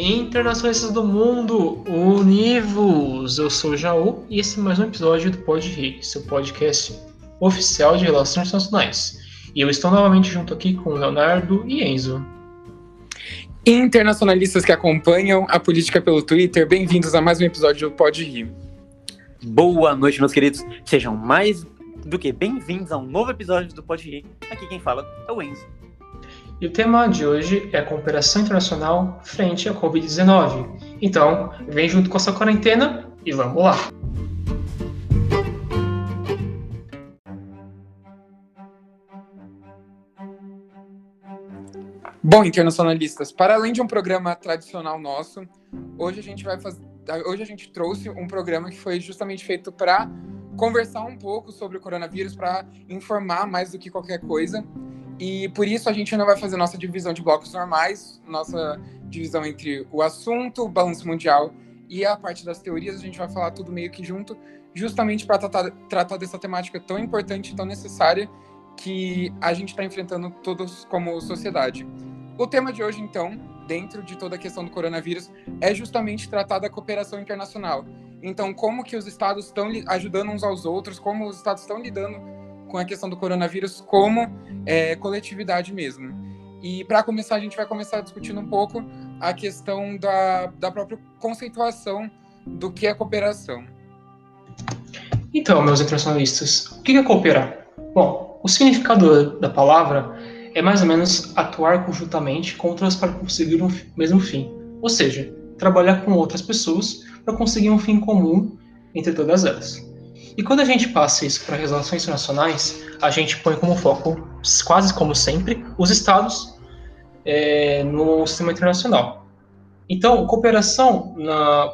Internacionalistas do mundo, univos! Eu sou o Jaú e esse é mais um episódio do Pode Rir, seu podcast oficial de relações internacionais. E eu estou novamente junto aqui com o Leonardo e Enzo. Internacionalistas que acompanham a política pelo Twitter, bem-vindos a mais um episódio do Pode Rir. Boa noite, meus queridos. Sejam mais do que bem-vindos a um novo episódio do Pode Rir. Aqui quem fala é o Enzo. E o tema de hoje é a cooperação internacional frente à Covid-19. Então, vem junto com essa quarentena e vamos lá! Bom, internacionalistas, para além de um programa tradicional nosso, hoje a gente trouxe um programa que foi justamente feito para conversar um pouco sobre o coronavírus, para informar mais do que qualquer coisa. E por isso a gente não vai fazer nossa divisão de blocos normais, nossa divisão entre o assunto, o balanço mundial e a parte das teorias. A gente vai falar tudo meio que junto, justamente para tratar dessa temática tão importante, tão necessária, que a gente está enfrentando todos como sociedade. O tema de hoje, então, dentro de toda a questão do coronavírus, é justamente tratar da cooperação internacional. Então, como que os estados estão ajudando uns aos outros, como os estados estão lidando com a questão do coronavírus como coletividade mesmo. E para começar, a gente vai começar discutindo um pouco a questão da própria conceituação do que é cooperação. Então, meus internacionalistas, o que é cooperar? Bom, o significado da palavra é mais ou menos atuar conjuntamente com outras para conseguir um mesmo fim. Ou seja, trabalhar com outras pessoas para conseguir um fim comum entre todas elas. E quando a gente passa isso para relações internacionais, a gente põe como foco, quase como sempre, os estados no sistema internacional. Então, cooperação,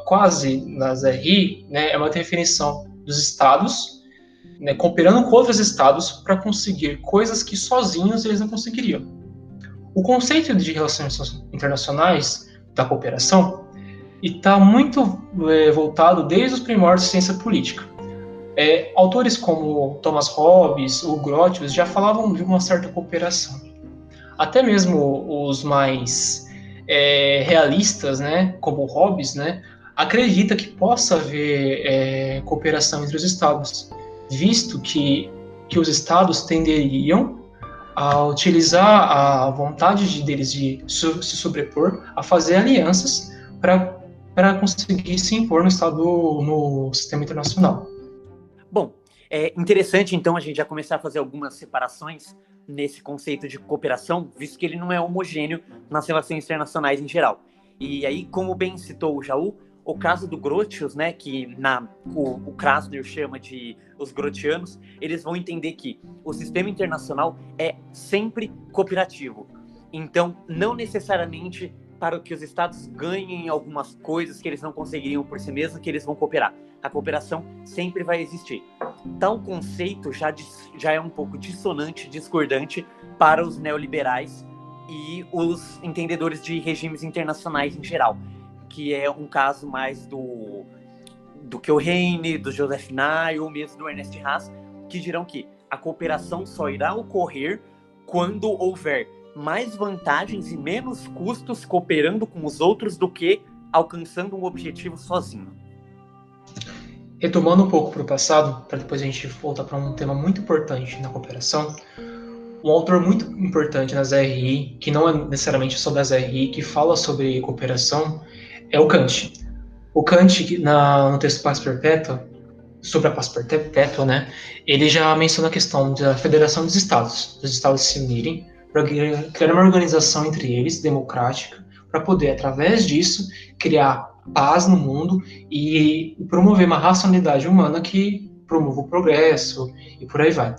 quase nas RI, né, é uma definição dos estados, né, cooperando com outros estados para conseguir coisas que sozinhos eles não conseguiriam. O conceito de relações internacionais da cooperação está muito voltado desde os primórdios da ciência política. Autores como Thomas Hobbes ou Grotius já falavam de uma certa cooperação. Até mesmo os mais realistas, né, como Hobbes, né, acredita que possa haver cooperação entre os estados, visto que os estados tenderiam a utilizar a vontade deles de se sobrepor, a fazer alianças para conseguir se impor no sistema internacional. Bom, é interessante, então, a gente já começar a fazer algumas separações nesse conceito de cooperação, visto que ele não é homogêneo nas relações internacionais em geral. E aí, como bem citou o Jaú, o caso do Grotius, né, que o Krasner chama de os grotianos, eles vão entender que o sistema internacional é sempre cooperativo. Então, não necessariamente para que os estados ganhem algumas coisas que eles não conseguiriam por si mesmos, que eles vão cooperar. A cooperação sempre vai existir. Tal conceito já é um pouco dissonante, discordante para os neoliberais e os entendedores de regimes internacionais em geral, que é um caso mais do Keohane, do Joseph Nye ou mesmo do Ernest Haas, que dirão que a cooperação só irá ocorrer quando houver mais vantagens e menos custos cooperando com os outros do que alcançando um objetivo sozinho. Retomando um pouco para o passado, para depois a gente voltar para um tema muito importante na cooperação, um autor muito importante nas RI, que não é necessariamente só das RI, que fala sobre cooperação, é o Kant. O Kant, no texto Paz Perpétua, sobre a paz perpétua, né, ele já menciona a questão da federação dos estados se unirem para criar uma organização entre eles, democrática, para poder, através disso, criar paz no mundo e promover uma racionalidade humana que promova o progresso e por aí vai.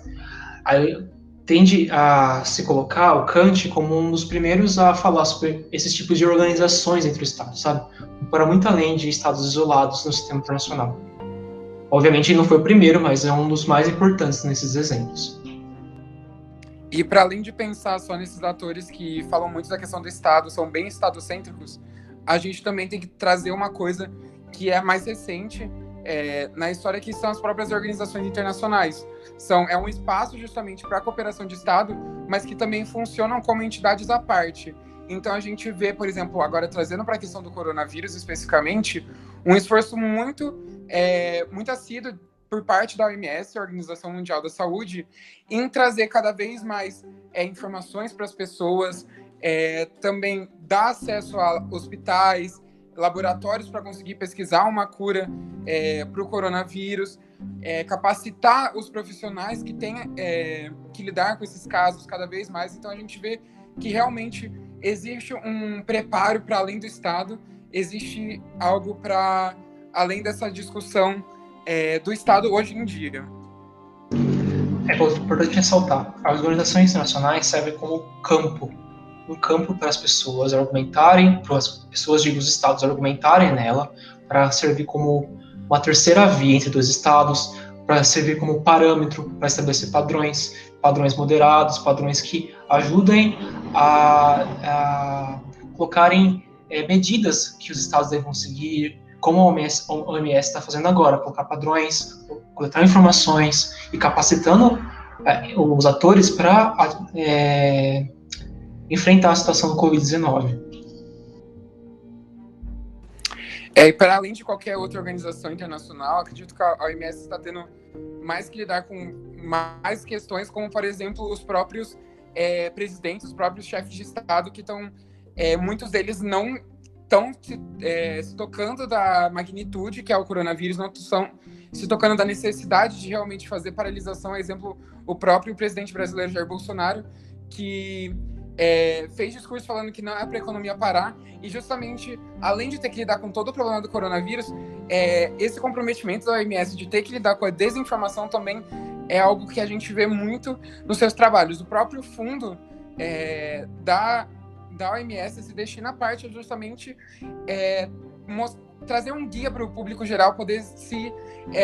Aí tende a se colocar o Kant como um dos primeiros a falar sobre esses tipos de organizações entre os estados, sabe? Para muito além de estados isolados no sistema internacional. Obviamente ele não foi o primeiro, mas é um dos mais importantes nesses exemplos. E para além de pensar só nesses atores que falam muito da questão do Estado, são bem estadocêntricos, a gente também tem que trazer uma coisa que é mais recente na história, que são as próprias organizações internacionais. É um espaço justamente para a cooperação de Estado, mas que também funcionam como entidades à parte. Então a gente vê, por exemplo, agora trazendo para a questão do coronavírus especificamente, um esforço muito assíduo por parte da OMS, a Organização Mundial da Saúde, em trazer cada vez mais informações para as pessoas, também dar acesso a hospitais, laboratórios para conseguir pesquisar uma cura para o coronavírus, capacitar os profissionais que têm que lidar com esses casos cada vez mais. Então a gente vê que realmente existe um preparo para além do Estado, existe algo para além dessa discussão do Estado hoje em dia. É importante ressaltar, as organizações internacionais servem como um campo para as pessoas argumentarem, para as pessoas dos estados argumentarem nela, para servir como uma terceira via entre dois estados, para servir como parâmetro para estabelecer padrões moderados, padrões que ajudem a colocarem medidas que os estados devem seguir, como a OMS está fazendo agora, colocar padrões, coletar informações e capacitando os atores para enfrentar a situação do Covid-19. E para além de qualquer outra organização internacional, acredito que a OMS está tendo mais que lidar com mais questões, como, por exemplo, os próprios presidentes, os próprios chefes de Estado, que estão, muitos deles não estão se tocando da magnitude que é o coronavírus, não estão se tocando da necessidade de realmente fazer paralisação. Exemplo, o próprio presidente brasileiro Jair Bolsonaro, que fez discurso falando que não é para a economia parar, e justamente, além de ter que lidar com todo o problema do coronavírus, esse comprometimento da OMS de ter que lidar com a desinformação também é algo que a gente vê muito nos seus trabalhos. O próprio fundo da OMS se destina a parte justamente trazer um guia para o público geral poder se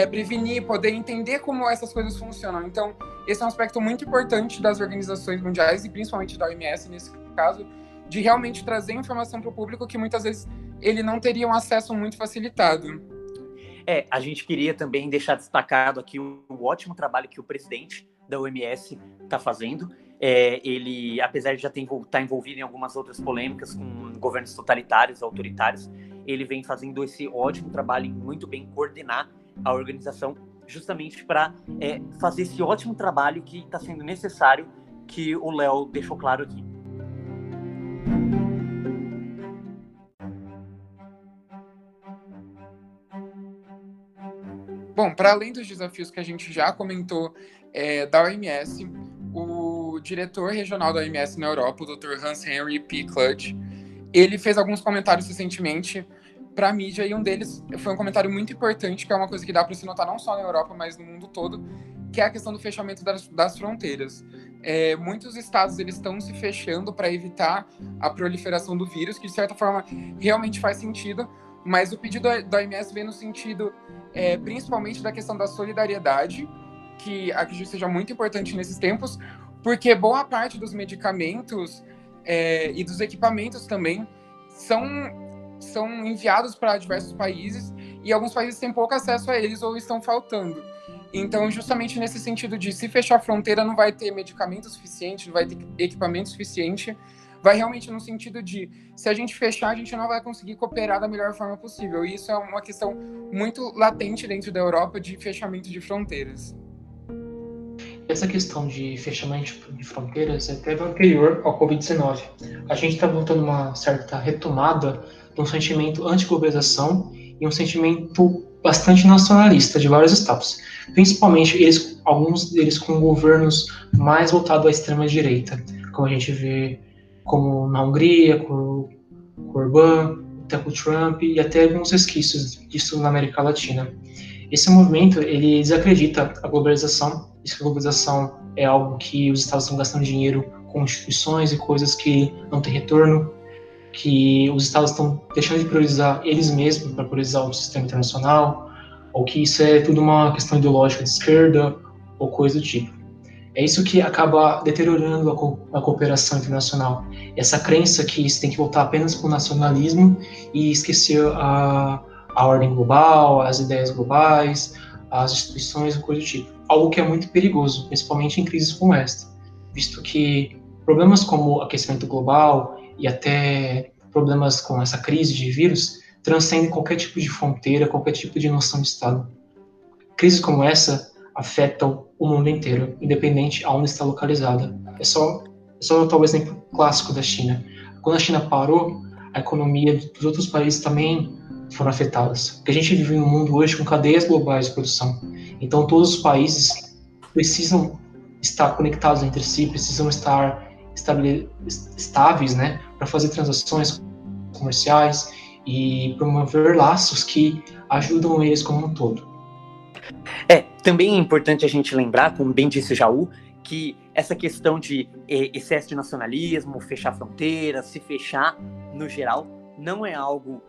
prevenir, poder entender como essas coisas funcionam. Então, esse é um aspecto muito importante das organizações mundiais e principalmente da OMS, nesse caso, de realmente trazer informação para o público que muitas vezes ele não teria um acesso muito facilitado. A gente queria também deixar destacado aqui o ótimo trabalho que o presidente da OMS está fazendo. Ele, apesar de já estar envolvido em algumas outras polêmicas com governos totalitários, autoritários, ele vem fazendo esse ótimo trabalho em muito bem coordenar a organização, justamente para fazer esse ótimo trabalho que está sendo necessário, que o Léo deixou claro aqui. Bom, para além dos desafios que a gente já comentou da OMS, o diretor regional da OMS na Europa, o Dr. Hans-Henry P. Kluge, ele fez alguns comentários recentemente para a mídia, e um deles foi um comentário muito importante, que é uma coisa que dá para se notar não só na Europa, mas no mundo todo, que é a questão do fechamento das fronteiras. Muitos estados eles estão se fechando para evitar a proliferação do vírus, que de certa forma realmente faz sentido, mas o pedido da OMS vem no sentido principalmente da questão da solidariedade, que acredito seja muito importante nesses tempos, porque boa parte dos medicamentos e dos equipamentos também são enviados para diversos países, e alguns países têm pouco acesso a eles ou estão faltando. Então, justamente nesse sentido de se fechar a fronteira, não vai ter medicamento suficiente, não vai ter equipamento suficiente, vai realmente no sentido de, se a gente fechar, a gente não vai conseguir cooperar da melhor forma possível. E isso é uma questão muito latente dentro da Europa, de fechamento de fronteiras. Essa questão de fechamento de fronteiras é até anterior ao Covid-19. A gente está voltando uma certa retomada de um sentimento anti-globalização e um sentimento bastante nacionalista de vários estados, principalmente alguns deles com governos mais voltados à extrema-direita, como a gente vê como na Hungria, com o Orbán, até com o Trump, e até alguns resquícios disso na América Latina. Esse movimento, ele desacredita a globalização, diz que a globalização é algo que os estados estão gastando dinheiro com instituições e coisas que não têm retorno, que os estados estão deixando de priorizar eles mesmos para priorizar o sistema internacional, ou que isso é tudo uma questão ideológica de esquerda, ou coisa do tipo. É isso que acaba deteriorando a cooperação internacional. Essa crença que se tem que voltar apenas para o nacionalismo e esquecer a ordem global, as ideias globais, as instituições e coisa do tipo. Algo que é muito perigoso, principalmente em crises como esta, visto que problemas como aquecimento global, e até problemas com essa crise de vírus transcendem qualquer tipo de fronteira, qualquer tipo de noção de Estado. Crises como essa afetam o mundo inteiro, independente de onde está localizada. É só notar o exemplo clássico da China. Quando a China parou, a economia dos outros países também foram afetadas. Porque a gente vive num mundo hoje com cadeias globais de produção. Então, todos os países precisam estar conectados entre si, precisam estar estáveis, né, para fazer transações comerciais e promover laços que ajudam eles como um todo. Também é importante a gente lembrar, como bem disse Jaú, que essa questão de excesso de nacionalismo, fechar fronteiras, se fechar no geral, não é algo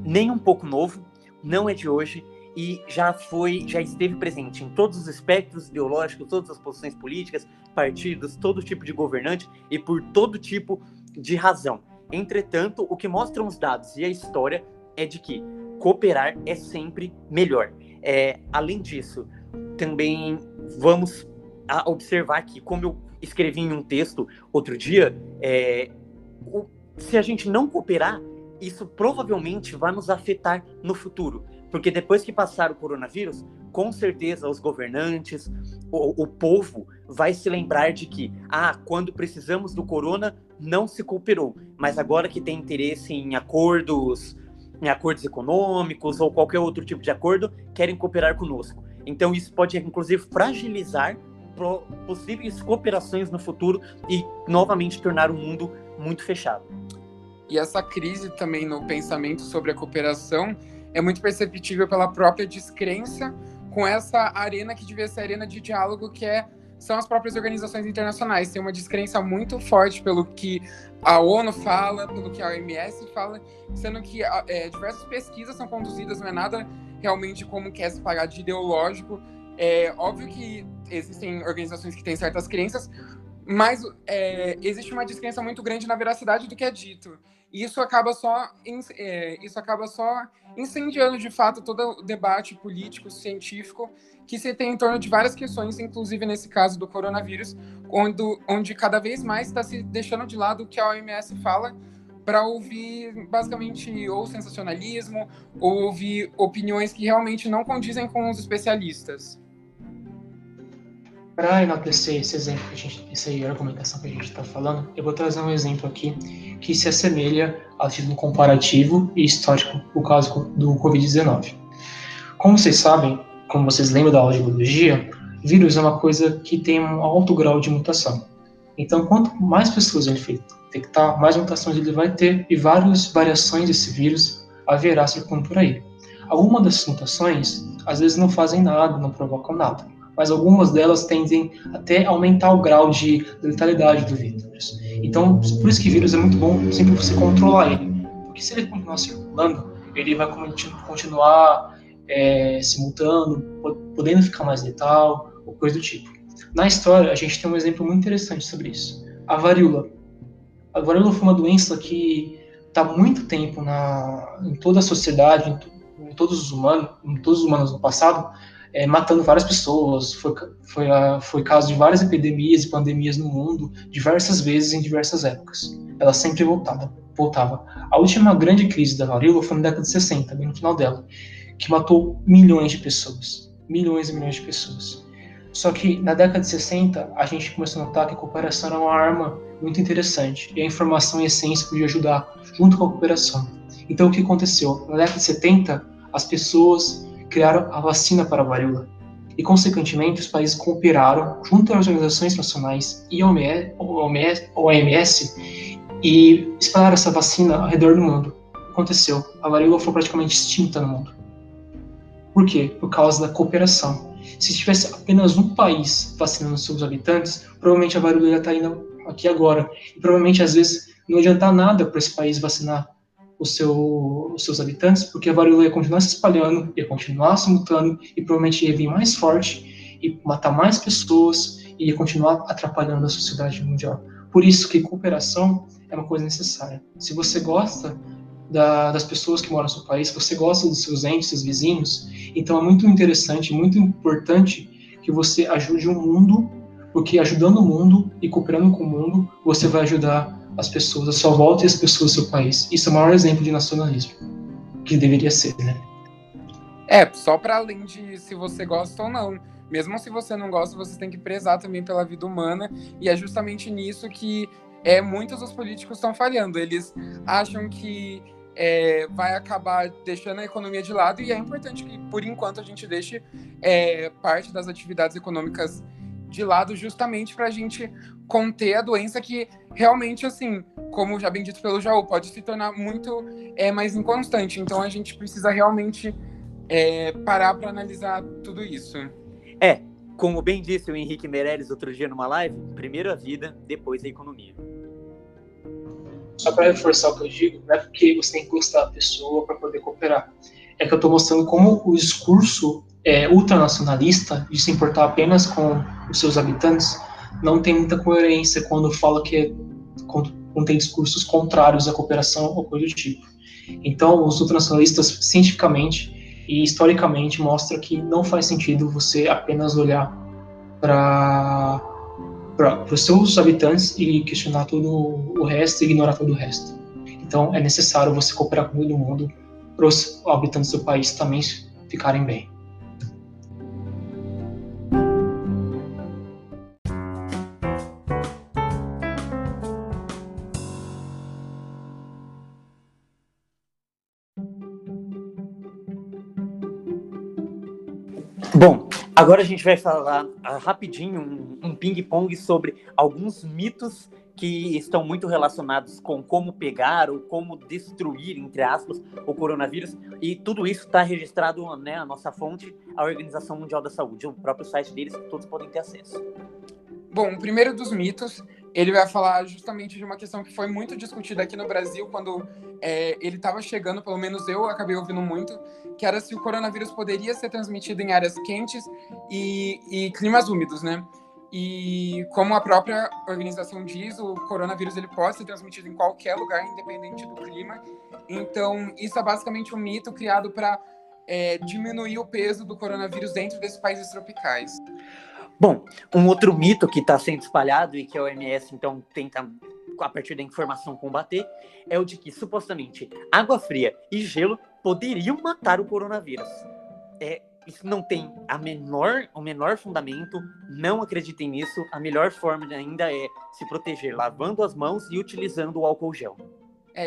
nem um pouco novo, não é de hoje, e já esteve presente em todos os espectros ideológicos, todas as posições políticas, partidos, todo tipo de governante e por todo tipo de razão. Entretanto, o que mostram os dados e a história é de que cooperar é sempre melhor. Além disso, também vamos observar que, como eu escrevi em um texto outro dia, se a gente não cooperar, isso provavelmente vai nos afetar no futuro. Porque depois que passar o coronavírus, com certeza os governantes, o povo vai se lembrar de que, quando precisamos do corona, não se cooperou. Mas agora que tem interesse em acordos econômicos ou qualquer outro tipo de acordo, querem cooperar conosco. Então isso pode, inclusive, fragilizar possíveis cooperações no futuro e, novamente, tornar o mundo muito fechado. E essa crise também no pensamento sobre a cooperação é muito perceptível pela própria descrença com essa arena que devia ser a arena de diálogo, são as próprias organizações internacionais. Tem uma descrença muito forte pelo que a ONU fala, pelo que a OMS fala, sendo que diversas pesquisas são conduzidas, não é nada realmente como quer se pagar de ideológico. É óbvio que existem organizações que têm certas crenças, mas existe uma descrença muito grande na veracidade do que é dito. E isso acaba só incendiando, de fato, todo o debate político, científico, que se tem em torno de várias questões, inclusive nesse caso do coronavírus, onde cada vez mais está se deixando de lado o que a OMS fala para ouvir, basicamente, ou sensacionalismo, ou ouvir opiniões que realmente não condizem com os especialistas. Para enaltecer esse exemplo, essa argumentação que a gente está falando, eu vou trazer um exemplo aqui que se assemelha ao título comparativo e histórico do caso do Covid-19. Como vocês sabem, como vocês lembram da aula de biologia, vírus é uma coisa que tem um alto grau de mutação. Então, quanto mais pessoas ele infectar, mais mutações ele vai ter e várias variações desse vírus haverá circulando por aí. Algumas dessas mutações, às vezes, não fazem nada, não provocam nada, mas algumas delas tendem até a aumentar o grau de letalidade do vírus. Então, por isso que vírus é muito bom sempre você controlar ele, porque se ele continuar circulando, ele vai continuar se mutando, podendo ficar mais letal, ou coisa do tipo. Na história, a gente tem um exemplo muito interessante sobre isso. A varíola. A varíola foi uma doença que está há muito tempo em toda a sociedade, em todos os humanos no passado, matando várias pessoas. Foi caso de várias epidemias e pandemias no mundo, diversas vezes em diversas épocas. Ela sempre voltava. A última grande crise da varíola foi na década de 60, bem no final dela, que matou milhões de pessoas. Milhões e milhões de pessoas. Só que na década de 60, a gente começou a notar que a cooperação era uma arma muito interessante, e a informação e a ciência podiam ajudar junto com a cooperação. Então o que aconteceu? Na década de 70, as pessoas criaram a vacina para a varíola, e consequentemente os países cooperaram junto às organizações nacionais e OMS e espalharam essa vacina ao redor do mundo. O que aconteceu? A varíola foi praticamente extinta no mundo. Por quê? Por causa da cooperação. Se tivesse apenas um país vacinando seus habitantes, provavelmente a varíola ia estar indo aqui agora. E provavelmente, às vezes, não ia adiantar nada para esse país vacinar os seus habitantes, porque a varíola ia continuar se espalhando, ia continuar se mutando, e provavelmente ia vir mais forte, e matar mais pessoas, e ia continuar atrapalhando a sociedade mundial. Por isso que cooperação é uma coisa necessária. Se você gosta das pessoas que moram no seu país, se você gosta dos seus entes, seus vizinhos, então é muito interessante, muito importante que você ajude o mundo, porque ajudando o mundo e cooperando com o mundo, você vai ajudar as pessoas à sua volta e as pessoas do seu país. Isso é o maior exemplo de nacionalismo, que deveria ser, né? Só para além de se você gosta ou não. Mesmo se você não gosta, você tem que prezar também pela vida humana, e é justamente nisso que muitos dos políticos estão falhando. Eles acham que vai acabar deixando a economia de lado, e é importante que, por enquanto, a gente deixe parte das atividades econômicas de lado, justamente para a gente conter a doença que realmente, assim, como já bem dito pelo Jaú, pode se tornar muito mais inconstante. Então a gente precisa realmente parar para analisar tudo isso. Como bem disse o Henrique Meirelles outro dia numa live, primeiro a vida, depois a economia. Só para reforçar o que eu digo, não é porque você tem que gostar da pessoa para poder cooperar. É que eu estou mostrando como o discurso ultranacionalista, de se importar apenas com os seus habitantes, não tem muita coerência quando fala que quando tem discursos contrários à cooperação ou coisa do tipo. Então, os ultranacionalistas, cientificamente e historicamente, mostram que não faz sentido você apenas olhar para os seus habitantes e questionar todo o resto e ignorar todo o resto. Então, é necessário você cooperar com todo mundo para os habitantes do país também ficarem bem. Bom, agora a gente vai falar rapidinho um ping-pong sobre alguns mitos que estão muito relacionados com como pegar ou como destruir, entre aspas, o coronavírus. E tudo isso está registrado, né, a nossa fonte, a Organização Mundial da Saúde, o próprio site deles, que todos podem ter acesso. Bom, o primeiro dos mitos, ele vai falar justamente de uma questão que foi muito discutida aqui no Brasil quando ele estava chegando, pelo menos eu acabei ouvindo muito, que era se o coronavírus poderia ser transmitido em áreas quentes e climas úmidos, né? E como a própria organização diz, o coronavírus ele pode ser transmitido em qualquer lugar, independente do clima. Então, isso é basicamente um mito criado para diminuir o peso do coronavírus dentro desses países tropicais. Bom, um outro mito que está sendo espalhado e que a OMS, então, tenta, a partir da informação, combater, é o de que, supostamente, água fria e gelo poderiam matar o coronavírus. Isso não tem o menor fundamento, não acreditem nisso. A melhor forma ainda é se proteger lavando as mãos e utilizando o álcool gel.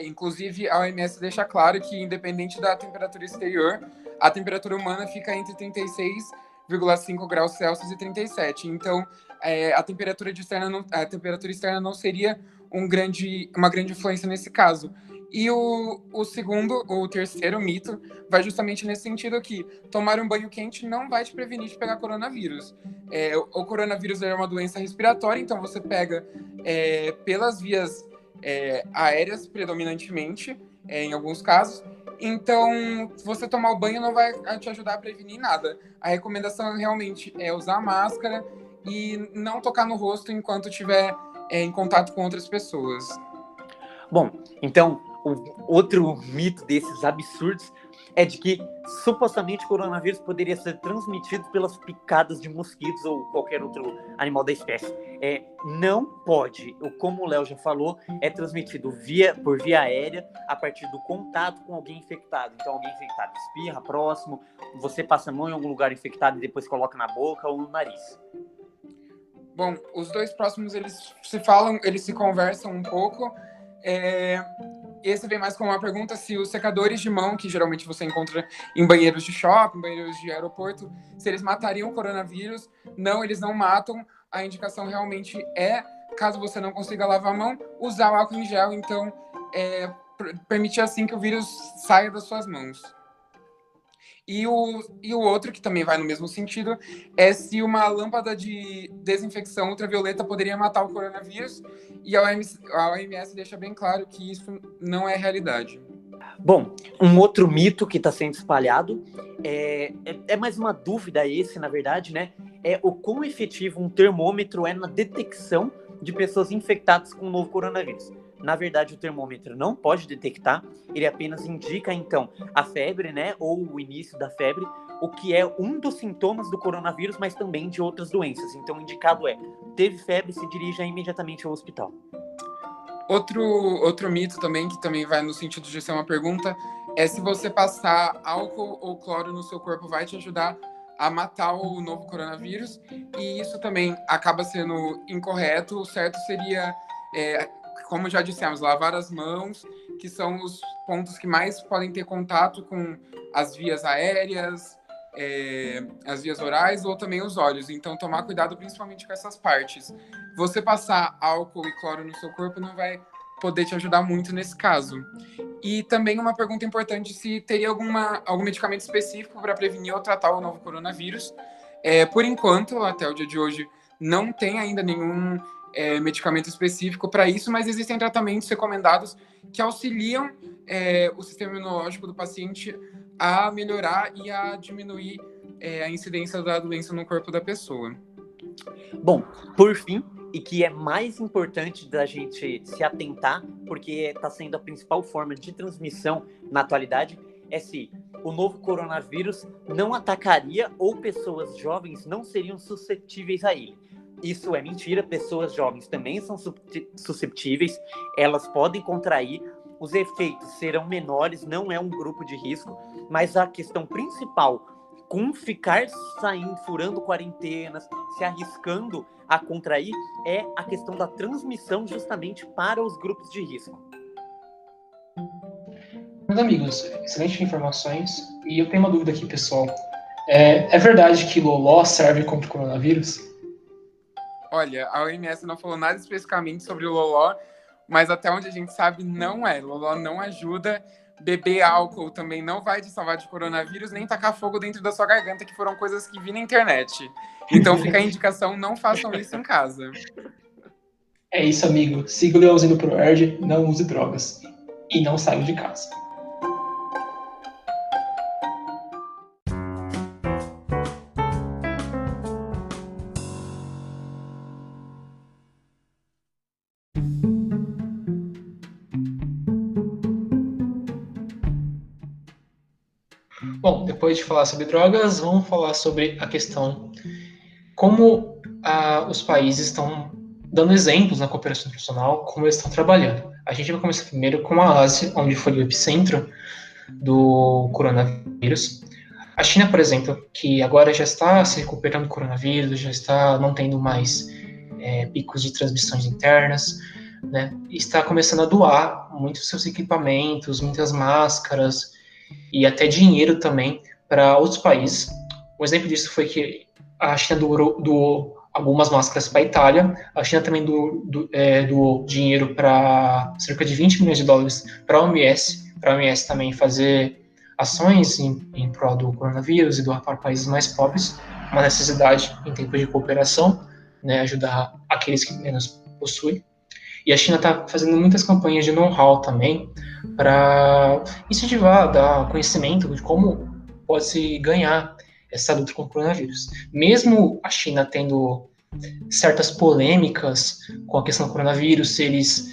Inclusive, a OMS deixa claro que, independente da temperatura exterior, a temperatura humana fica entre 36,5 graus Celsius e 37. Então, a temperatura externa não seria uma grande influência nesse caso. E o terceiro mito vai justamente nesse sentido aqui. Tomar um banho quente não vai te prevenir de pegar coronavírus. O coronavírus é uma doença respiratória, então você pega pelas vias aéreas, predominantemente, em alguns casos. Então, você tomar o banho não vai te ajudar a prevenir nada. A recomendação realmente é usar máscara e não tocar no rosto enquanto estiver em contato com outras pessoas. Bom, então, o outro mito desses absurdos é de que supostamente o coronavírus poderia ser transmitido pelas picadas de mosquitos ou qualquer outro animal da espécie. Não pode. Como o Léo já falou, é transmitido por via aérea a partir do contato com alguém infectado. Então, alguém infectado espirra próximo, você passa a mão em algum lugar infectado e depois coloca na boca ou no nariz. Bom, os dois próximos, eles se conversam um pouco. Esse vem mais como uma pergunta se os secadores de mão, que geralmente você encontra em banheiros de shopping, banheiros de aeroporto, se eles matariam o coronavírus. Não, eles não matam. A indicação realmente caso você não consiga lavar a mão, usar o álcool em gel. Então, permitir assim que o vírus saia das suas mãos. E o outro, que também vai no mesmo sentido, é se uma lâmpada de desinfecção ultravioleta poderia matar o coronavírus, e a OMS deixa bem claro que isso não é realidade. Bom, um outro mito que está sendo espalhado é mais uma dúvida esse, na verdade, né? É o quão efetivo um termômetro é na detecção de pessoas infectadas com o novo coronavírus. Na verdade, o termômetro não pode detectar, ele apenas indica, então, a febre, né, ou o início da febre, o que é um dos sintomas do coronavírus, mas também de outras doenças. Então, o indicado teve febre, se dirija imediatamente ao hospital. Outro mito também, que também vai no sentido de ser uma pergunta, é se você passar álcool ou cloro no seu corpo vai te ajudar a matar o novo coronavírus, e isso também acaba sendo incorreto. O certo seria, como já dissemos, lavar as mãos, que são os pontos que mais podem ter contato com as vias aéreas, as vias orais ou também os olhos. Então, tomar cuidado principalmente com essas partes. Você passar álcool e cloro no seu corpo não vai poder te ajudar muito nesse caso. E também uma pergunta importante, se teria algum medicamento específico para prevenir ou tratar o novo coronavírus. Por enquanto, até o dia de hoje, não tem ainda nenhum medicamento específico para isso, mas existem tratamentos recomendados que auxiliam o sistema imunológico do paciente a melhorar e a diminuir a incidência da doença no corpo da pessoa. Bom, por fim, e que é mais importante da gente se atentar, porque está sendo a principal forma de transmissão na atualidade, é se o novo coronavírus não atacaria ou pessoas jovens não seriam suscetíveis a ele. Isso é mentira, pessoas jovens também são susceptíveis, elas podem contrair, os efeitos serão menores, não é um grupo de risco, mas a questão principal, com ficar saindo, furando quarentenas, se arriscando a contrair, é a questão da transmissão justamente para os grupos de risco. Meus amigos, excelentes informações. E eu tenho uma dúvida aqui, pessoal. É verdade que Loló serve contra o coronavírus? Olha, a OMS não falou nada especificamente sobre o Loló, mas até onde a gente sabe, não é. Loló não ajuda. Beber álcool também não vai te salvar de coronavírus, nem tacar fogo dentro da sua garganta, que foram coisas que vi na internet. Então fica a indicação, não façam isso em casa. É isso, amigo. Siga o Leãozinho pro Erd, não use drogas. E não saia de casa. Bom, depois de falar sobre drogas, vamos falar sobre a questão como os países estão dando exemplos na cooperação internacional, como eles estão trabalhando. A gente vai começar primeiro com a Ásia, onde foi o epicentro do coronavírus. A China, por exemplo, que agora já está se recuperando do coronavírus, já está não tendo mais picos de transmissões internas, né? E está começando a doar muitos seus equipamentos, muitas máscaras, e até dinheiro também para outros países. Um exemplo disso foi que a China doou algumas máscaras para a Itália, a China também doou dinheiro para cerca de 20 milhões de dólares para a OMS também fazer ações em prol do coronavírus e doar para países mais pobres, uma necessidade em tempos de cooperação, né, ajudar aqueles que menos possuem. E a China está fazendo muitas campanhas de know-how também para incentivar, dar conhecimento de como pode se ganhar essa luta contra o coronavírus. Mesmo a China tendo certas polêmicas com a questão do coronavírus, se eles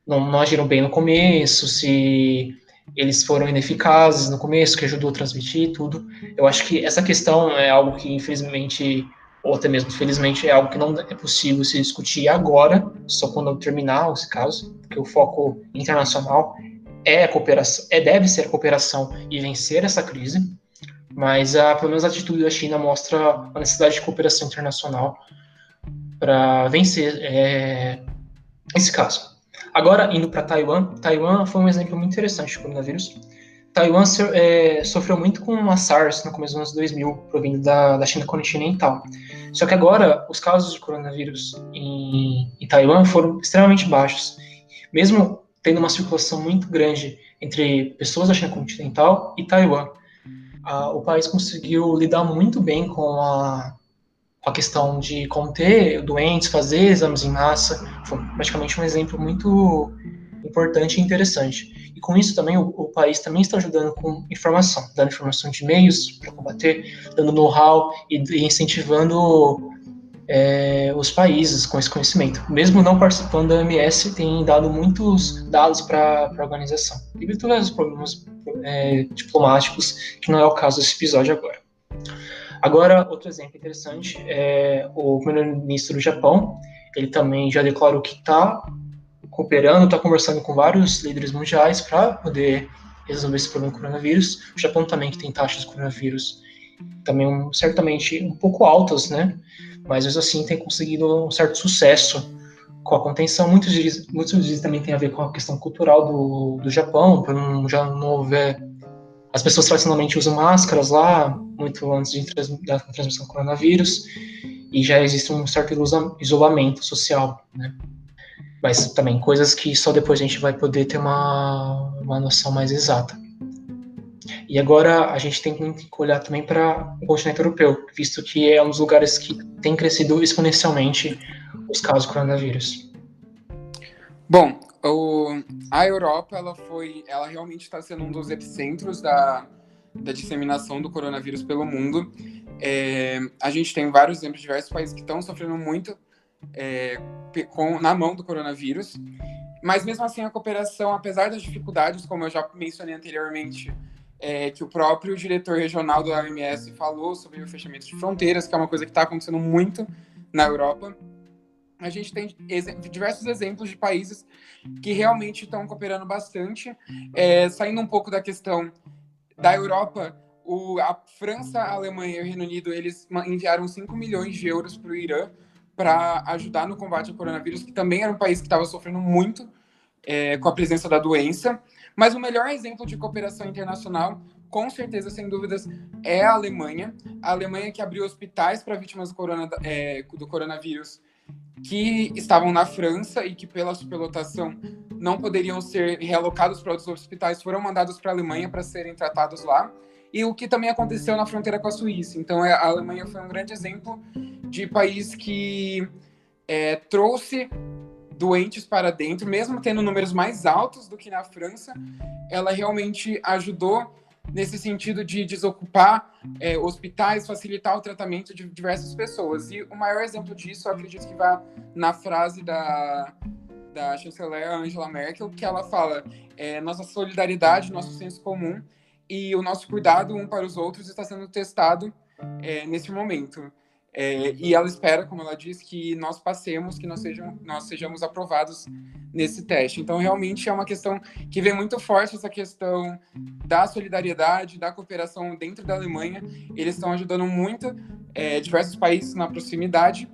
não agiram bem no começo, se eles foram ineficazes no começo, que ajudou a transmitir tudo. Eu acho que essa questão é algo que, infelizmente, ou até mesmo felizmente, é algo que não é possível se discutir agora, só quando terminar esse caso, porque o foco internacional é a cooperação, deve ser a cooperação e vencer essa crise, mas pelo menos a atitude da China mostra a necessidade de cooperação internacional para vencer esse caso. Agora, indo para Taiwan, Taiwan foi um exemplo muito interessante do coronavírus. Taiwan sofreu muito com a SARS no começo dos anos 2000, provindo da China continental. Só que agora, os casos de coronavírus em Taiwan foram extremamente baixos. Mesmo tendo uma circulação muito grande entre pessoas da China continental e Taiwan, o país conseguiu lidar muito bem com a questão de conter doentes, fazer exames em massa. Foi praticamente um exemplo muito importante e interessante. E com isso também o país também está ajudando com informação, dando informação de meios para combater, dando know-how e incentivando os países com esse conhecimento. Mesmo não participando da OMS, tem dado muitos dados para a organização. Devido a todos os problemas diplomáticos, que não é o caso desse episódio agora. Agora, outro exemplo interessante é o primeiro-ministro do Japão. ele também já declarou que está cooperando, está conversando com vários líderes mundiais para poder resolver esse problema do coronavírus. O Japão também, que tem taxas de coronavírus também certamente um pouco altas, né? Mas mesmo assim tem conseguido um certo sucesso com a contenção. Muitos dizem também tem a ver com a questão cultural do Japão, por já não houver... As pessoas tradicionalmente usam máscaras lá, muito antes da transmissão do coronavírus, e já existe um certo isolamento social, né? Mas também coisas que só depois a gente vai poder ter uma noção mais exata. E agora a gente tem que olhar também para o continente europeu, visto que é um dos lugares que tem crescido exponencialmente os casos de coronavírus. Bom, a Europa, ela realmente está sendo um dos epicentros da disseminação do coronavírus pelo mundo. A gente tem vários exemplos de diversos países que estão sofrendo muito na mão do coronavírus, mas mesmo assim a cooperação, apesar das dificuldades, como eu já mencionei anteriormente, que o próprio diretor regional do OMS falou sobre o fechamento de fronteiras, que é uma coisa que está acontecendo muito na Europa. A gente tem diversos exemplos de países que realmente estão cooperando bastante. Saindo um pouco da questão da Europa, a França, a Alemanha e o Reino Unido, eles enviaram 5 milhões de euros para o Irã para ajudar no combate ao coronavírus, que também era um país que estava sofrendo muito com a presença da doença. Mas o melhor exemplo de cooperação internacional, com certeza, sem dúvidas, é a Alemanha. A Alemanha que abriu hospitais para vítimas do coronavírus que estavam na França e que, pela superlotação, não poderiam ser realocados para outros hospitais, foram mandados para a Alemanha para serem tratados lá. E o que também aconteceu na fronteira com a Suíça. Então, a Alemanha foi um grande exemplo de país que trouxe doentes para dentro, mesmo tendo números mais altos do que na França. Ela realmente ajudou nesse sentido de desocupar hospitais, facilitar o tratamento de diversas pessoas. E o maior exemplo disso, eu acredito que vai na frase da chanceler Angela Merkel, que ela fala: nossa solidariedade, nosso senso comum e o nosso cuidado um para os outros está sendo testado nesse momento. E ela espera, como ela diz, que nós passemos, que nós sejamos aprovados nesse teste. Então, realmente é uma questão que vem muito forte, essa questão da solidariedade, da cooperação dentro da Alemanha. Eles estão ajudando muito diversos países na proximidade.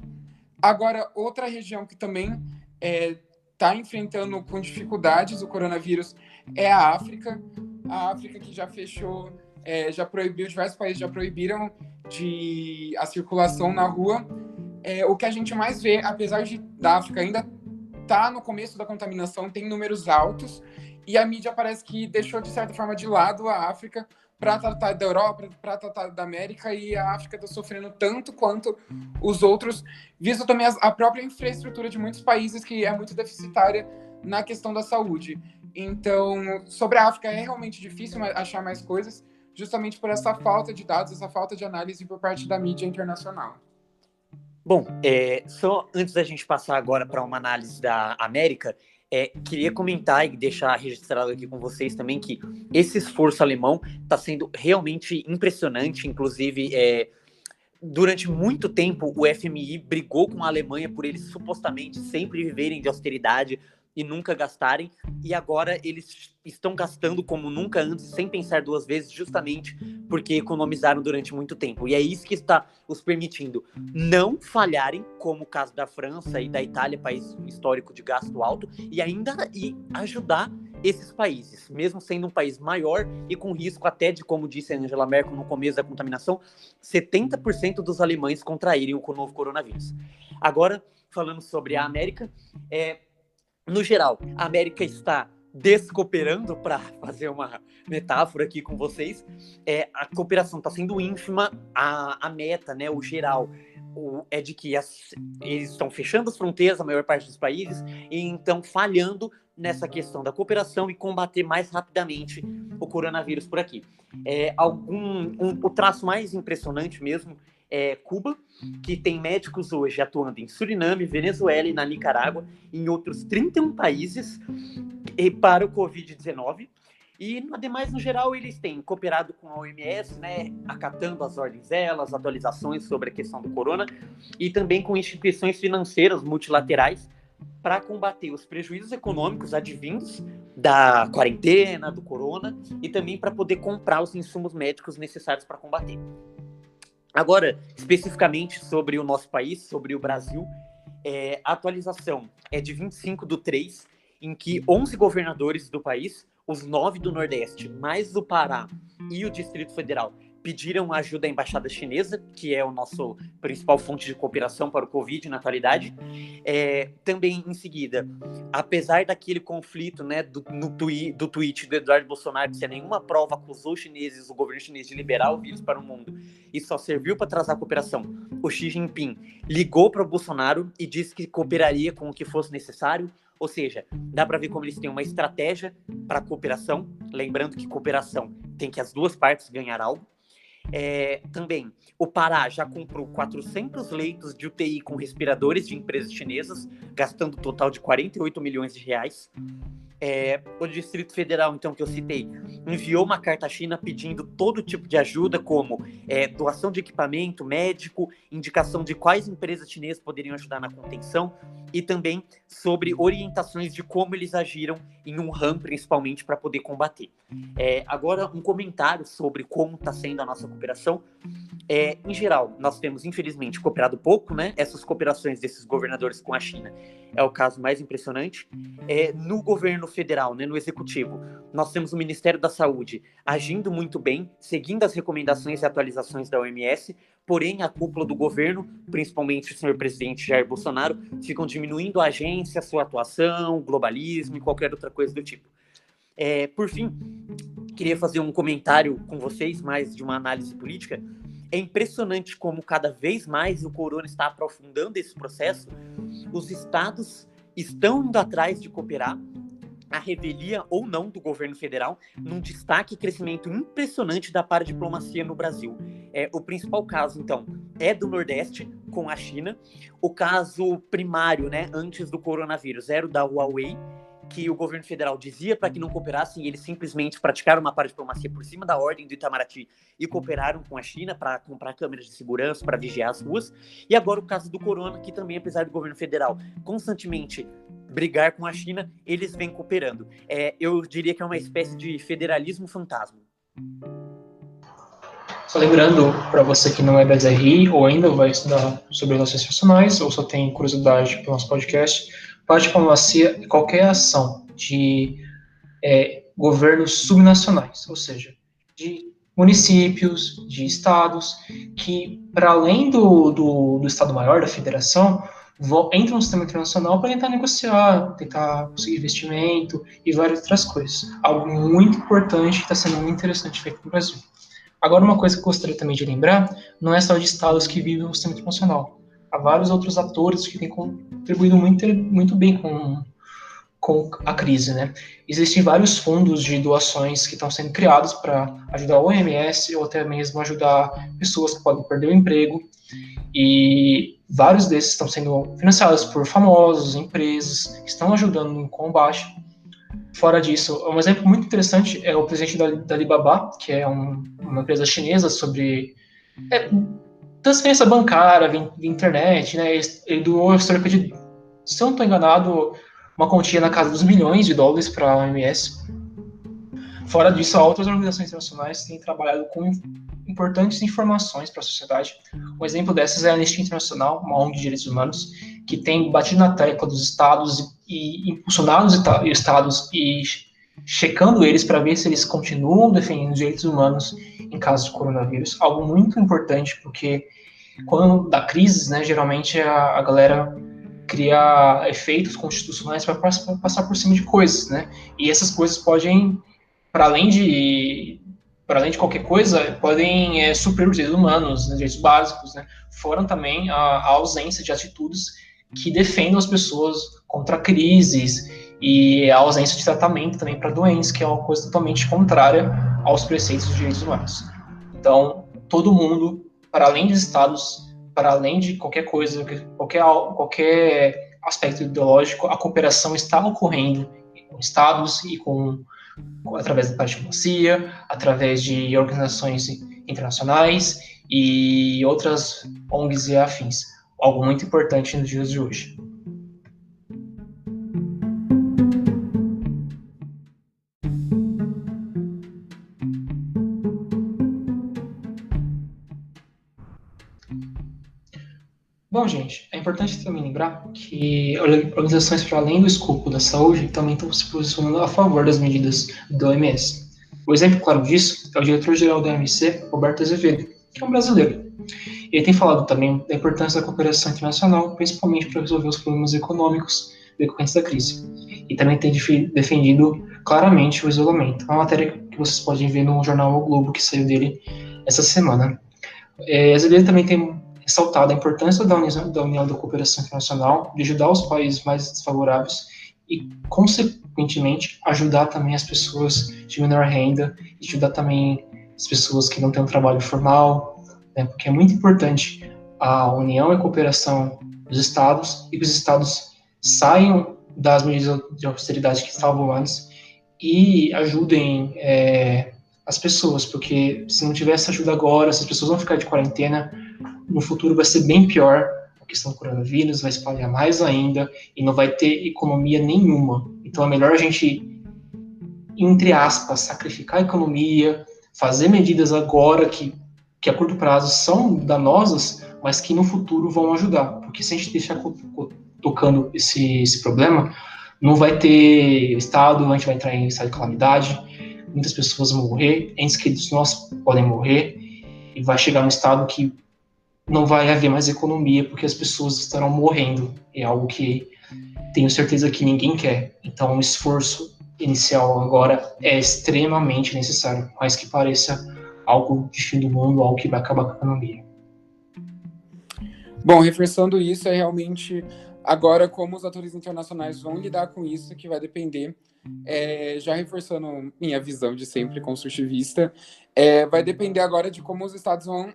Agora, outra região que também está enfrentando com dificuldades o coronavírus é a África. A África que já fechou, já proibiu, diversos países já proibiram a circulação na rua. O que a gente mais vê, apesar da África ainda estar no começo da contaminação, tem números altos, e a mídia parece que deixou, de certa forma, de lado a África para tratar da Europa, para tratar da América, e a África está sofrendo tanto quanto os outros, visto também a própria infraestrutura de muitos países, que é muito deficitária na questão da saúde. Então, sobre a África, é realmente difícil achar mais coisas, justamente por essa falta de dados, essa falta de análise por parte da mídia internacional. Bom, só antes da gente passar agora para uma análise da América, queria comentar e deixar registrado aqui com vocês também que esse esforço alemão está sendo realmente impressionante. Inclusive, durante muito tempo, o FMI brigou com a Alemanha por eles supostamente sempre viverem de austeridade e nunca gastarem, e agora eles estão gastando como nunca antes, sem pensar duas vezes, justamente porque economizaram durante muito tempo. E é isso que está os permitindo não falharem, como o caso da França e da Itália, país histórico de gasto alto, e ainda ajudar esses países, mesmo sendo um país maior e com risco até de, como disse a Angela Merkel no começo da contaminação, 70% dos alemães contraírem o novo coronavírus. Agora, falando sobre a América, no geral, a América está descooperando, para fazer uma metáfora aqui com vocês. A cooperação está sendo ínfima, a meta, né, o geral, é de que eles estão fechando as fronteiras, a maior parte dos países, e então falhando nessa questão da cooperação e combater mais rapidamente o coronavírus por aqui. O traço mais impressionante mesmo é Cuba, que tem médicos hoje atuando em Suriname, Venezuela e na Nicarágua, e em outros 31 países para o Covid-19. E, ademais, no geral, eles têm cooperado com a OMS, né, acatando as ordens delas, atualizações sobre a questão do corona, e também com instituições financeiras multilaterais para combater os prejuízos econômicos advindos da quarentena, do corona, e também para poder comprar os insumos médicos necessários para combater. Agora, especificamente sobre o nosso país, sobre o Brasil, a atualização é de 25/3, em que 11 governadores do país, os 9 do Nordeste, mais o Pará e o Distrito Federal, pediram ajuda à Embaixada Chinesa, que é o nosso principal fonte de cooperação para o Covid na atualidade. Também, em seguida, apesar daquele conflito, né, do tweet do Eduardo Bolsonaro, sem nenhuma prova, acusou os chineses, o governo chinês, de liberar o vírus para o mundo e só serviu para atrasar a cooperação, o Xi Jinping ligou para o Bolsonaro e disse que cooperaria com o que fosse necessário. Ou seja, dá para ver como eles têm uma estratégia para cooperação, lembrando que cooperação tem que as duas partes ganhar algo. Também, o Pará já comprou 400 leitos de UTI com respiradores de empresas chinesas, gastando um total de 48 milhões de reais. O Distrito Federal, então, que eu citei, enviou uma carta à China pedindo todo tipo de ajuda, como doação de equipamento médico, indicação de quais empresas chinesas poderiam ajudar na contenção e também sobre orientações de como eles agiram em Wuhan, principalmente, para poder combater. Agora, um comentário sobre como está sendo a nossa cooperação. Em geral, nós temos, infelizmente, cooperado pouco, né? Essas cooperações desses governadores com a China é o caso mais impressionante. No governo federal, né, no executivo, nós temos o Ministério da Saúde agindo muito bem, seguindo as recomendações e atualizações da OMS, porém a cúpula do governo, principalmente o senhor presidente Jair Bolsonaro, ficam diminuindo a agência, sua atuação, globalismo e qualquer outra coisa do tipo. Por fim, queria fazer um comentário com vocês, mais de uma análise política. É impressionante como cada vez mais o corona está aprofundando esse processo. Os estados estão indo atrás de cooperar, a revelia ou não do governo federal, num destaque e crescimento impressionante da paradiplomacia no Brasil. O principal caso, então, é do Nordeste, com a China. O caso primário, né, antes do coronavírus, era o da Huawei, que o governo federal dizia para que não cooperassem, e eles simplesmente praticaram uma paradiplomacia por cima da ordem do Itamaraty e cooperaram com a China para comprar câmeras de segurança, para vigiar as ruas. E agora o caso do corona, que também, apesar do governo federal constantemente brigar com a China, eles vêm cooperando. Eu diria que é uma espécie de federalismo fantasma. Só lembrando, para você que não é da SRI ou ainda vai estudar sobre relações internacionais ou só tem curiosidade pelo nosso podcast, paradiplomacia é qualquer ação de governos subnacionais, ou seja, de municípios, de estados, que, para além do Estado maior, da federação, entram no sistema internacional para tentar negociar, tentar conseguir investimento e várias outras coisas. Algo muito importante que está sendo muito interessante feito no Brasil. Agora, uma coisa que eu gostaria também de lembrar, não é só de estados que vivem o sistema internacional. Há vários outros atores que têm contribuído muito bem com a crise, né? Existem vários fundos de doações que estão sendo criados para ajudar a OMS ou até mesmo ajudar pessoas que podem perder o emprego. E vários desses estão sendo financiados por famosos, empresas que estão ajudando no combate. Fora disso, um exemplo muito interessante é o presidente da Alibaba, que é uma empresa chinesa sobre transferência bancária, via internet, né? Ele doou cerca de, se eu não estou enganado, uma quantia na casa dos milhões de dólares para a OMS. Fora disso, outras organizações internacionais têm trabalhado com importantes informações para a sociedade. Um exemplo dessas é a Anistia Internacional, uma ONG de direitos humanos, que tem batido na tecla dos estados e impulsionado os estados e checando eles para ver se eles continuam defendendo os direitos humanos em caso de coronavírus. Algo muito importante, porque quando dá crises, né, geralmente a galera cria efeitos constitucionais para passar por cima de coisas, né? E essas coisas podem, para além de qualquer coisa, podem suprir os direitos humanos, né, direitos básicos, né? Fora também a ausência de atitudes que defendam as pessoas contra crises e a ausência de tratamento também para doenças, que é uma coisa totalmente contrária aos preceitos dos direitos humanos. Então, todo mundo, para além dos estados, para além de qualquer coisa, qualquer aspecto ideológico, a cooperação está ocorrendo com estados e com através da diplomacia, através de organizações internacionais e outras ONGs e afins. Algo muito importante nos dias de hoje. Bom, gente, é importante também lembrar que organizações para além do escopo da saúde também estão se posicionando a favor das medidas da OMS. O exemplo claro disso é o diretor-geral da OMC, Roberto Azevedo, que é um brasileiro. Ele tem falado também da importância da cooperação internacional, principalmente para resolver os problemas econômicos decorrentes da crise. E também tem defendido claramente o isolamento. Uma matéria que vocês podem ver no jornal O Globo, que saiu dele essa semana. Azevedo também tem ressaltado a importância da União da Cooperação Internacional, de ajudar os países mais desfavoráveis e, consequentemente, ajudar também as pessoas de menor renda, e ajudar também as pessoas que não têm um trabalho formal, né, porque é muito importante a união e a cooperação dos Estados e que os Estados saiam das medidas de austeridade que estavam antes e ajudem as pessoas, porque se não tiver essa ajuda agora, se as pessoas vão ficar de quarentena, no futuro vai ser bem pior, a questão do coronavírus vai espalhar mais ainda e não vai ter economia nenhuma. Então é melhor a gente, entre aspas, sacrificar a economia, fazer medidas agora que a curto prazo são danosas, mas que no futuro vão ajudar. Porque se a gente deixar tocando esse problema, não vai ter Estado, a gente vai entrar em estado de calamidade, muitas pessoas vão morrer, entes queridos nossos podem morrer, e vai chegar no estado que não vai haver mais economia, porque as pessoas estarão morrendo. É algo que tenho certeza que ninguém quer. Então, o esforço inicial agora é extremamente necessário, mais que pareça algo de fim do mundo, algo que vai acabar com a economia. Bom, reforçando isso, é realmente agora como os atores internacionais vão lidar com isso, que vai depender, já reforçando minha visão de sempre construtivista, vai depender agora de como os estados vão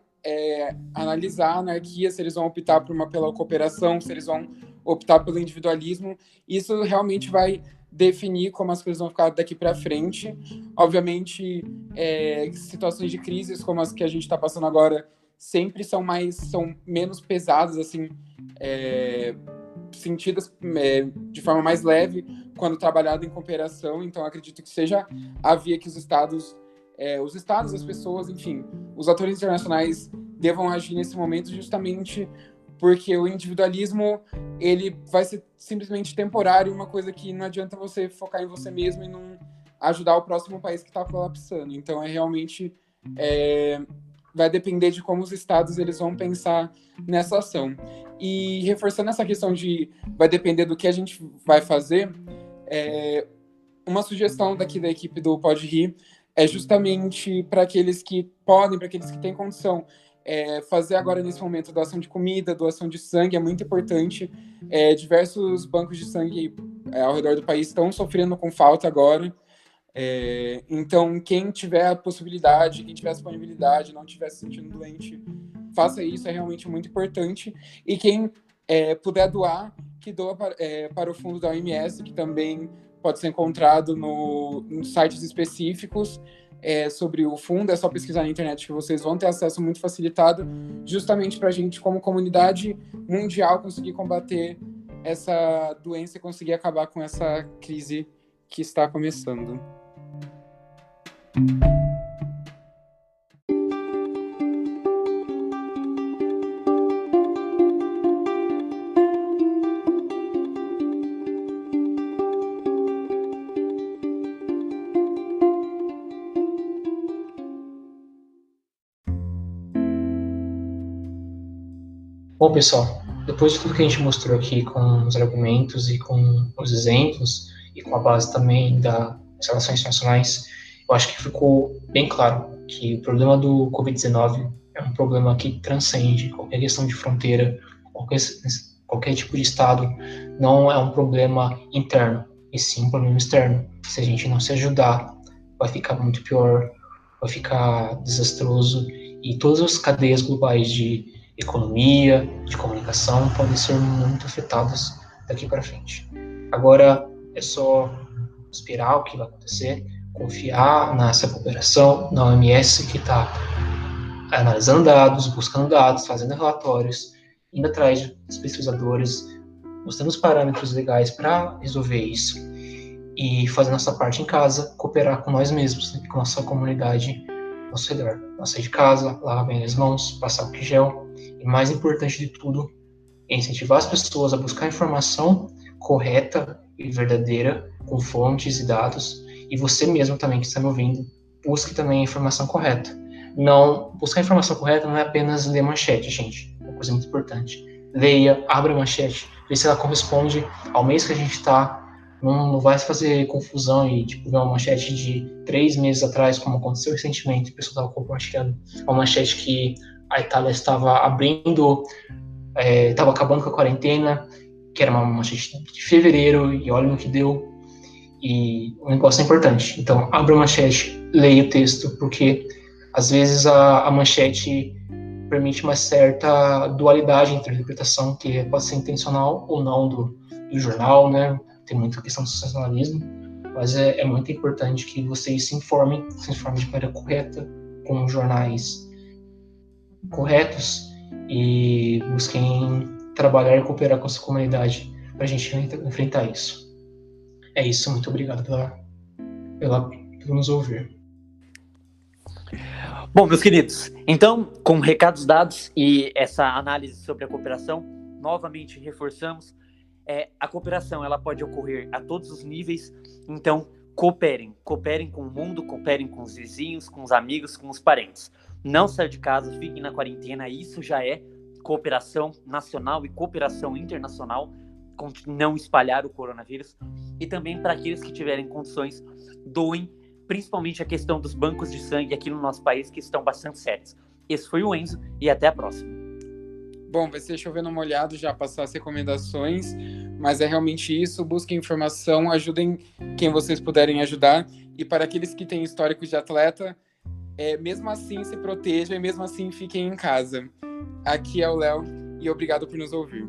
analisar a anarquia, se eles vão optar pela cooperação, se eles vão optar pelo individualismo. Isso realmente vai definir como as coisas vão ficar daqui para frente. Obviamente, situações de crises como as que a gente está passando agora sempre são menos pesadas, assim, sentidas de forma mais leve quando trabalhado em cooperação. Então, acredito que seja a via que os estados, as pessoas, enfim, os atores internacionais devam agir nesse momento, justamente porque o individualismo ele vai ser simplesmente temporário, uma coisa que não adianta você focar em você mesmo e não ajudar o próximo país que está colapsando. Então, realmente vai depender de como os estados eles vão pensar nessa ação. E reforçando essa questão de vai depender do que a gente vai fazer, uma sugestão daqui da equipe do Pode Rir é justamente para aqueles que podem, para aqueles que têm condição, fazer agora nesse momento doação de comida, doação de sangue, é muito importante. Diversos bancos de sangue ao redor do país estão sofrendo com falta agora. Então, quem tiver a possibilidade, quem tiver a disponibilidade, não estiver se sentindo doente, faça isso, é realmente muito importante. E quem puder doar, que doa para o fundo da OMS, que também pode ser encontrado nos sites específicos sobre o fundo. É só pesquisar na internet que vocês vão ter acesso muito facilitado, justamente para a gente, como comunidade mundial, conseguir combater essa doença e conseguir acabar com essa crise que está começando. Bom, pessoal, depois de tudo que a gente mostrou aqui com os argumentos e com os exemplos e com a base também das relações internacionais, eu acho que ficou bem claro que o problema do Covid-19 é um problema que transcende qualquer questão de fronteira, qualquer tipo de Estado. Não é um problema interno, e sim um problema externo. Se a gente não se ajudar, vai ficar muito pior, vai ficar desastroso, e todas as cadeias globais de economia, de comunicação podem ser muito afetadas daqui para frente. Agora é só esperar o que vai acontecer, confiar nessa cooperação, na OMS, que está analisando dados, buscando dados, fazendo relatórios, indo atrás dos pesquisadores, mostrando os parâmetros legais para resolver isso e fazer nossa parte em casa, cooperar com nós mesmos, com nossa comunidade ao nosso redor. Nós sair de casa, lavar bem as mãos, passar álcool gel e, mais importante de tudo, é incentivar as pessoas a buscar informação correta e verdadeira, com fontes e dados, e você mesmo também que está me ouvindo, busque também a informação correta. Não, buscar a informação correta não é apenas ler manchete, gente, é uma coisa muito importante. Leia, abra a manchete, vê se ela corresponde ao mês que a gente está. Não vai fazer confusão e ver uma manchete de 3 meses atrás, como aconteceu recentemente, o pessoal estava compartilhando uma manchete que a Itália estava abrindo, estava acabando com a quarentena, que era uma manchete de fevereiro, e olha no que deu. E o negócio é importante. Então, abra a manchete, leia o texto, porque às vezes a manchete permite uma certa dualidade entre a interpretação, que pode ser intencional ou não do jornal, né? Tem muita questão do sensacionalismo, mas é muito importante que vocês se informem de maneira correta, com jornais corretos, e busquem trabalhar e cooperar com a sua comunidade para a gente enfrentar isso. É isso, muito obrigado por nos ouvir. Bom, meus queridos, então, com recados dados e essa análise sobre a cooperação, novamente reforçamos, a cooperação ela pode ocorrer a todos os níveis, então cooperem com o mundo, cooperem com os vizinhos, com os amigos, com os parentes. Não saiam de casa, fiquem na quarentena, isso já é cooperação nacional e cooperação internacional, com não espalhar o coronavírus. E também para aqueles que tiverem condições, doem, principalmente a questão dos bancos de sangue aqui no nosso país, que estão bastante sérios. Esse foi o Enzo e até a próxima. Bom, vai ser chovendo molhado já passar as recomendações, mas é realmente isso, busquem informação, ajudem quem vocês puderem ajudar, e para aqueles que têm histórico de atleta, mesmo assim se protejam e mesmo assim fiquem em casa. Aqui é o Léo e obrigado por nos ouvir.